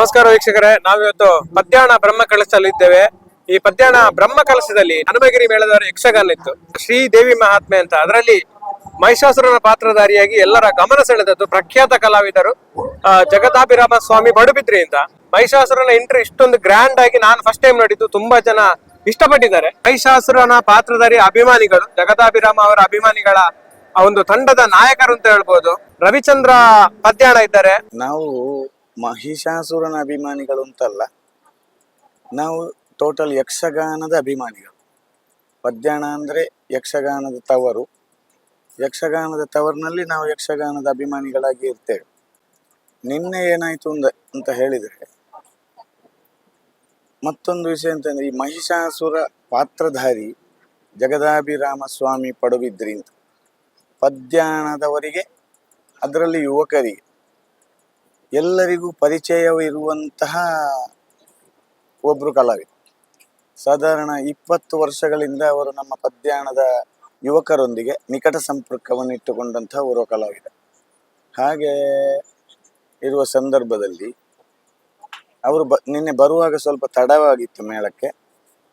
ನಮಸ್ಕಾರ ವೀಕ್ಷಕರೇ, ನಾವಿವತ್ತು ಪದ್ಯಾಣ ಬ್ರಹ್ಮ ಕಲಶದಲ್ಲಿ ಇದ್ದೇವೆ. ಈ ಪದ್ಯಾಣ ಬ್ರಹ್ಮ ಕಲಶದಲ್ಲಿ ಹನುಮಗಿರಿ ಮೇಳದವರ ಯಕ್ಷಗಾನ ಇತ್ತು, ಶ್ರೀದೇವಿ ಮಹಾತ್ಮೆ ಅಂತ. ಅದರಲ್ಲಿ ಮಹಿಷಾಸುರನ ಪಾತ್ರಧಾರಿಯಾಗಿ ಎಲ್ಲರ ಗಮನ ಸೆಳೆದದ್ದು ಪ್ರಖ್ಯಾತ ಕಲಾವಿದರು ಜಗದಾಭಿರಾಮ ಸ್ವಾಮಿ ಪಡುಬಿದ್ರಿ ಅಂತ. ಮಹಿಷಾಸುರನ ಎಂಟ್ರಿ ಇಷ್ಟೊಂದು ಗ್ರ್ಯಾಂಡ್ ಆಗಿ ನಾನು ಫಸ್ಟ್ ಟೈಮ್ ನೋಡಿದ್ದು. ತುಂಬಾ ಜನ ಇಷ್ಟಪಟ್ಟಿದ್ದಾರೆ. ಮಹಿಷಾಸುರನ ಪಾತ್ರಧಾರಿ ಅಭಿಮಾನಿಗಳು, ಜಗದಾಭಿರಾಮ ಅವರ ಅಭಿಮಾನಿಗಳ ಒಂದು ತಂಡದ ನಾಯಕರು ಅಂತ ಹೇಳ್ಬೋದು. ರವಿಚಂದ್ರ ಪದ್ಯಾಣ ಇದ್ದಾರೆ. ನಾವು ಮಹಿಷಾಸುರನ ಅಭಿಮಾನಿಗಳು ಅಂತಲ್ಲ, ನಾವು ಟೋಟಲ್ ಯಕ್ಷಗಾನದ ಅಭಿಮಾನಿಗಳು. ಪದ್ಯಾಣ ಅಂದ್ರೆ ಯಕ್ಷಗಾನದ ತವರು. ಯಕ್ಷಗಾನದ ತವರಿನಲ್ಲಿ ನಾವು ಯಕ್ಷಗಾನದ ಅಭಿಮಾನಿಗಳಾಗಿ ಇರ್ತೇವೆ. ನಿನ್ನೆ ಏನಾಯ್ತು ಅಂತ ಹೇಳಿದ್ರೆ, ಮತ್ತೊಂದು ವಿಷಯ ಅಂತಂದ್ರೆ, ಈ ಮಹಿಷಾಸುರ ಪಾತ್ರಧಾರಿ ಜಗದಾಭಿರಾಮ ಸ್ವಾಮಿ ಪಡುಬಿದ್ರಿ ಅಂತ ಪದ್ಯಾಣದವರಿಗೆ, ಅದರಲ್ಲಿ ಯುವಕರಿಗೆ ಎಲ್ಲರಿಗೂ ಪರಿಚಯವಿರುವಂತಹ ಒಬ್ರು ಕಲಾವಿದ. ಸಾಧಾರಣ 20 ವರ್ಷಗಳಿಂದ ಅವರು ನಮ್ಮ ಪದ್ಯಾಣದ ಯುವಕರೊಂದಿಗೆ ನಿಕಟ ಸಂಪರ್ಕವನ್ನು ಇಟ್ಟುಕೊಂಡಂತಹ ಓರ್ವ ಕಲಾವಿದ. ಹಾಗೆ ಇರುವ ಸಂದರ್ಭದಲ್ಲಿ ಅವರು ನಿನ್ನೆ ಬರುವಾಗ ಸ್ವಲ್ಪ ತಡವಾಗಿತ್ತು ಮೇಳಕ್ಕೆ.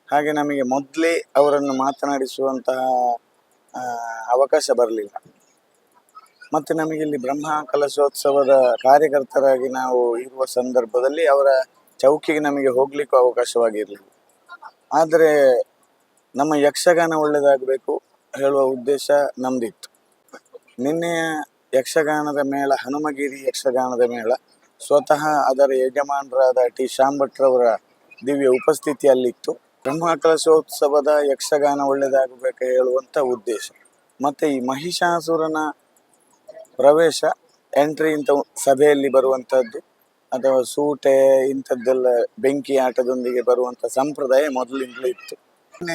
ಹಾಗೆ ನಮಗೆ ಮೊದಲೇ ಅವರನ್ನು ಮಾತನಾಡಿಸುವಂತಹ ಅವಕಾಶ ಬರಲಿಲ್ಲ. ಮತ್ತು ನಮಗೆ ಇಲ್ಲಿ ಬ್ರಹ್ಮ ಕಲಶೋತ್ಸವದ ಕಾರ್ಯಕರ್ತರಾಗಿ ನಾವು ಇರುವ ಸಂದರ್ಭದಲ್ಲಿ ಅವರ ಚೌಕಿಗೆ ನಮಗೆ ಹೋಗ್ಲಿಕ್ಕೂ ಅವಕಾಶವಾಗಿರಲಿಲ್ಲ. ಆದರೆ ನಮ್ಮ ಯಕ್ಷಗಾನ ಒಳ್ಳೆಯದಾಗಬೇಕು ಹೇಳುವ ಉದ್ದೇಶ ನಮ್ದಿತ್ತು. ನಿನ್ನೆಯ ಯಕ್ಷಗಾನದ ಮೇಳ, ಹನುಮಗಿರಿ ಯಕ್ಷಗಾನದ ಮೇಳ, ಸ್ವತಃ ಅದರ ಯಜಮಾನರಾದ ಟಿ ಶಾಂಭಟ್ರವರ ದಿವ್ಯ ಉಪಸ್ಥಿತಿಯಲ್ಲಿತ್ತು. ಬ್ರಹ್ಮ ಕಲಶೋತ್ಸವದ ಯಕ್ಷಗಾನ ಒಳ್ಳೆಯದಾಗಬೇಕು ಹೇಳುವಂಥ ಉದ್ದೇಶ. ಮತ್ತು ಈ ಮಹಿಷಾಸುರನ ಪ್ರವೇಶ, ಎಂಟ್ರಿ ಇಂಥ ಸಭೆಯಲ್ಲಿ ಬರುವಂಥದ್ದು ಅಥವಾ ಸೂಟೆ ಇಂಥದ್ದೆಲ್ಲ ಬೆಂಕಿ ಆಟದೊಂದಿಗೆ ಬರುವಂಥ ಸಂಪ್ರದಾಯ ಮೊದಲಿಂದಲೂ ಇತ್ತು.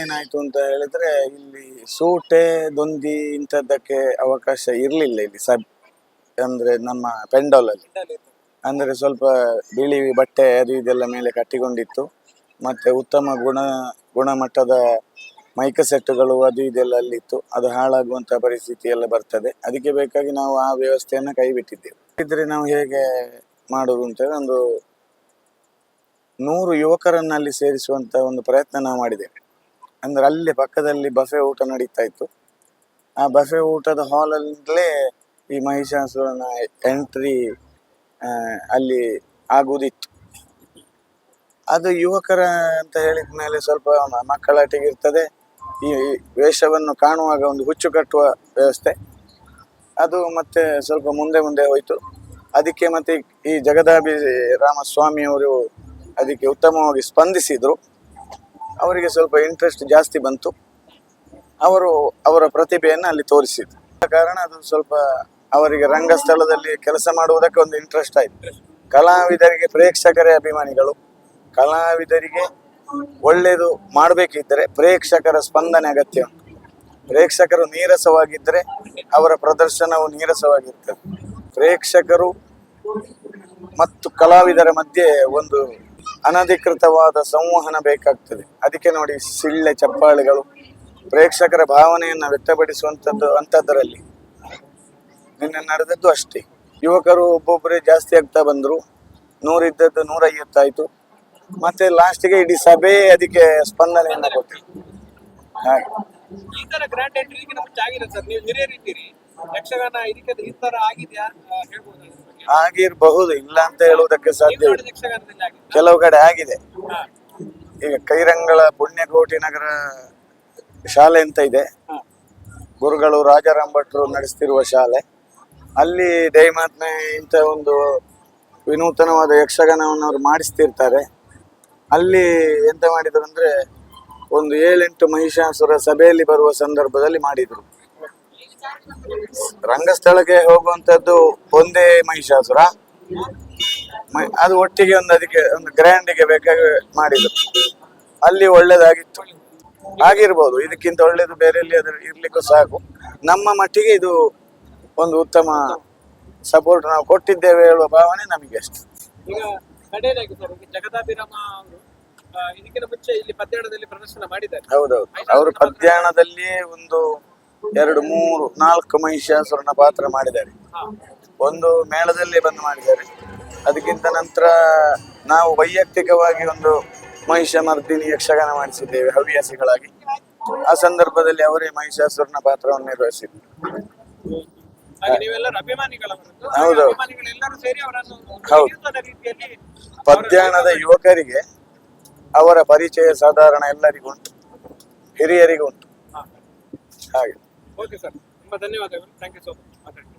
ಏನಾಯಿತು ಅಂತ ಹೇಳಿದ್ರೆ, ಇಲ್ಲಿ ಸೂಟೆ ದೊಂದಿ ಇಂಥದ್ದಕ್ಕೆ ಅವಕಾಶ ಇರಲಿಲ್ಲ ಇಲ್ಲಿ ಅಂದರೆ ನಮ್ಮ ಪೆಂಡಾಲಲ್ಲಿ. ಅಂದರೆ ಸ್ವಲ್ಪ ಬಿಳಿ ಬಟ್ಟೆ ಅದು ಇದೆಲ್ಲ ಮೇಲೆ ಕಟ್ಟಿಕೊಂಡಿತ್ತು. ಮತ್ತು ಉತ್ತಮ ಗುಣಮಟ್ಟದ ಮೈಕ ಸೆಟ್ಟುಗಳು ಅದು ಇದೆಲ್ಲ ಅಲ್ಲಿತ್ತು. ಅದು ಹಾಳಾಗುವಂಥ ಪರಿಸ್ಥಿತಿ ಎಲ್ಲ ಬರ್ತದೆ. ಅದಕ್ಕೆ ಬೇಕಾಗಿ ನಾವು ಆ ವ್ಯವಸ್ಥೆಯನ್ನು ಕೈ ಬಿಟ್ಟಿದ್ದೇವೆ. ಇದ್ರೆ ನಾವು ಹೇಗೆ ಮಾಡೋದು ಅಂತೇಳಿ ಒಂದು 100 ಯುವಕರನ್ನು ಅಲ್ಲಿ ಸೇರಿಸುವಂಥ ಒಂದು ಪ್ರಯತ್ನ ನಾವು ಮಾಡಿದ್ದೇವೆ. ಅಂದರೆ ಅಲ್ಲಿ ಪಕ್ಕದಲ್ಲಿ ಬಫೆ ಊಟ ನಡೀತಾ ಇತ್ತು. ಆ ಬಫೆ ಊಟದ ಹಾಲಲ್ಲೇ ಈ ಮಹಿಷಾಸುರನ ಎಂಟ್ರಿ ಅಲ್ಲಿ ಆಗುವುದಿತ್ತು. ಅದು ಯುವಕರ ಅಂತ ಹೇಳಿದ ಮೇಲೆ ಸ್ವಲ್ಪ ಮಕ್ಕಳಾಟಿಗೆ ಇರ್ತದೆ. ಈ ವೇಷವನ್ನು ಕಾಣುವಾಗ ಒಂದು ಹುಚ್ಚು ಕಟ್ಟುವ ವ್ಯವಸ್ಥೆ ಅದು ಮತ್ತೆ ಸ್ವಲ್ಪ ಮುಂದೆ ಹೋಯಿತು. ಅದಕ್ಕೆ ಮತ್ತೆ ಈ ಜಗದಾಭಿರಾಮ ಸ್ವಾಮಿಯವರು ಅದಕ್ಕೆ ಉತ್ತಮವಾಗಿ ಸ್ಪಂದಿಸಿದರು. ಅವರಿಗೆ ಸ್ವಲ್ಪ ಇಂಟ್ರೆಸ್ಟ್ ಜಾಸ್ತಿ ಬಂತು. ಅವರು ಅವರ ಪ್ರತಿಭೆಯನ್ನು ಅಲ್ಲಿ ತೋರಿಸಿದ್ರು. ಕಾರಣ ಅದು ಸ್ವಲ್ಪ ಅವರಿಗೆ ರಂಗಸ್ಥಳದಲ್ಲಿ ಕೆಲಸ ಮಾಡುವುದಕ್ಕೆ ಒಂದು ಇಂಟ್ರೆಸ್ಟ್ ಆಯಿತು. ಕಲಾವಿದರಿಗೆ ಪ್ರೇಕ್ಷಕರೇ ಅಭಿಮಾನಿಗಳು. ಕಲಾವಿದರಿಗೆ ಒಳ್ಳೆಯದು ಮಾಡಬೇಕಿದ್ದರೆ ಪ್ರೇಕ್ಷಕರ ಸ್ಪಂದನೆ ಅಗತ್ಯ. ಪ್ರೇಕ್ಷಕರು ನೀರಸವಾಗಿದ್ದರೆ ಅವರ ಪ್ರದರ್ಶನವು ನೀರಸವಾಗಿರ್ತದೆ. ಪ್ರೇಕ್ಷಕರು ಮತ್ತು ಕಲಾವಿದರ ಮಧ್ಯೆ ಒಂದು ಅನಧಿಕೃತವಾದ ಸಂವಹನ ಬೇಕಾಗ್ತದೆ. ಅದಕ್ಕೆ ನೋಡಿ, ಸಿಳ್ಳೆ ಚಪ್ಪಾಳೆಗಳು ಪ್ರೇಕ್ಷಕರ ಭಾವನೆಯನ್ನು ವ್ಯಕ್ತಪಡಿಸುವಂಥದ್ದು. ಅಂಥದ್ದರಲ್ಲಿ ನಿನ್ನೆ ನಡೆದದ್ದು ಅಷ್ಟೇ. ಯುವಕರು ಒಬ್ಬೊಬ್ಬರೇ ಜಾಸ್ತಿ ಆಗ್ತಾ ಬಂದರು. 100 ಇದ್ದದ್ದು 150 ಆಯಿತು. ಮತ್ತೆ ಲಾಸ್ಟಿಗೆ ಇಡೀ ಸಭೆ ಅದಕ್ಕೆ ಸ್ಪಂದನೆಯನ್ನು ಕೊಟ್ಟಿದೆ. ಹಾಗೆ ಈ ತರ ಗ್ರ್ಯಾಂಡ್ ಎಂಟ್ರಿ ಮುಂಚೆ ಆಗಿದೆ ಸರ್, ನೀವು ಹಿರಿಯರಿದ್ದೀರಿ, ಯಕ್ಷಗಾನ ಇದಕ್ಕೆ ಈ ತರ ಆಗಿದೆಯಾ ಹೇಳ್ಬೋದು? ಆಗಿರಬಹುದು, ಇಲ್ಲ ಅಂತ ಹೇಳುವುದಕ್ಕೆ ಸಾಧ್ಯ ಇಲ್ಲ. ಕೆಲವು ಕಡೆ ಆಗಿದೆ. ಈಗ ಕೈರಂಗಳ ಪುಣ್ಯಕೋಟಿ ನಗರ ಶಾಲೆ ಅಂತ ಇದೆ, ಗುರುಗಳು ರಾಜಾರಾಮ್ ಭಟ್ರು ನಡೆಸ್ತಿರುವ ಶಾಲೆ. ಅಲ್ಲಿ ದೈಮಾತ್ಮೆ ಇಂಥ ಒಂದು ವಿನೂತನವಾದ ಯಕ್ಷಗಾನವನ್ನು ಅವರು ಮಾಡಿಸ್ತಿರ್ತಾರೆ. ಅಲ್ಲಿ ಎಂತ ಮಾಡಿದ್ರು ಅಂದ್ರೆ, ಒಂದು 7-8 ಮಹಿಷಾಸುರ ಸಭೆಯಲ್ಲಿ ಬರುವ ಸಂದರ್ಭದಲ್ಲಿ ಮಾಡಿದ್ರು. ರಂಗಸ್ಥಳಕ್ಕೆ ಹೋಗುವಂಥದ್ದು ಒಂದೇ ಮಹಿಷಾಸುರ, ಅದು ಒಟ್ಟಿಗೆ ಅದಕ್ಕೆ ಒಂದು ಗ್ರ್ಯಾಂಡಿಗೆ ಬೇಕಾಗಿ ಮಾಡಿದ್ರು. ಅಲ್ಲಿ ಒಳ್ಳೇದಾಗಿತ್ತು. ಆಗಿರ್ಬೋದು, ಇದಕ್ಕಿಂತ ಒಳ್ಳೇದು ಬೇರೆ ಎಲ್ಲಿ ಅದ್ರ ಇರ್ಲಿಕ್ಕೂ ಸಾಕು. ನಮ್ಮ ಮಟ್ಟಿಗೆ ಇದು ಒಂದು ಉತ್ತಮ ಸಪೋರ್ಟ್ ನಾವು ಕೊಟ್ಟಿದ್ದೇವೆ ಹೇಳುವ ಭಾವನೆ ನಮಗೆ ಅಷ್ಟೆ. ಈಗ ಕಡೆಯದಾಗಿ ಸರ್, ಜಗದಾಭಿರಾಮ ಅವರು ಇದಕ್ಕಿಂತ ಮುಂಚೆ ಇಲ್ಲಿ ಪದ್ಯಾಣದಲ್ಲಿ ಪ್ರದರ್ಶನ ಮಾಡಿದ್ದಾರೆ. ಹೌದೌದು, ಅವರು ಪದ್ಯಾಣದಲ್ಲಿ ಒಂದು 2, 3, 4 ಮಹಿಷಾಸುರನ ಪಾತ್ರ ಮಾಡಿದ್ದಾರೆ. ಒಂದು ಮೇಳದಲ್ಲಿ ಬಂದು ಮಾಡಿದ್ದಾರೆ. ಅದಕ್ಕಿಂತ ನಂತರ ನಾವು ವೈಯಕ್ತಿಕವಾಗಿ ಒಂದು ಮಹಿಷಮರ್ದಿನಿ ಯಕ್ಷಗಾನ ಮಾಡಿಸಿದ್ದೇವೆ ಹವ್ಯಾಸಿಗಳಾಗಿ. ಆ ಸಂದರ್ಭದಲ್ಲಿ ಅವರೇ ಮಹಿಷಾಸುರನ ಪಾತ್ರವನ್ನು ನಿರ್ವಹಿಸಿದ್ರು. ಹಾಗೆ ನೀವೆಲ್ಲರೂ ಅಭಿಮಾನಿಗಳವರದ್ದು. ಹಾಗೆ ಹೌದೌದು. ಅಭಿಮಾನಿಗಳೆಲ್ಲರೂ ಸೇರಿ ಅವರನ್ನು ಹೌದು. ವಿನೂತನ ರೀತಿಯಲ್ಲಿ ಪದ್ಯಾಣದ ಯುವಕರಿಗೆ ಅವರ ಪರಿಚಯ ಸಾಧಾರಣ ಎಲ್ಲರಿಗೂ ಉಂಟು, ಹಿರಿಯರಿಗೂ ಉಂಟು. ಹಾಗೆ. ಓಕೆ ಸರ್, ತುಂಬಾ ಧನ್ಯವಾದಗಳು. Thank you so much. ಮಾತಾಡಿ.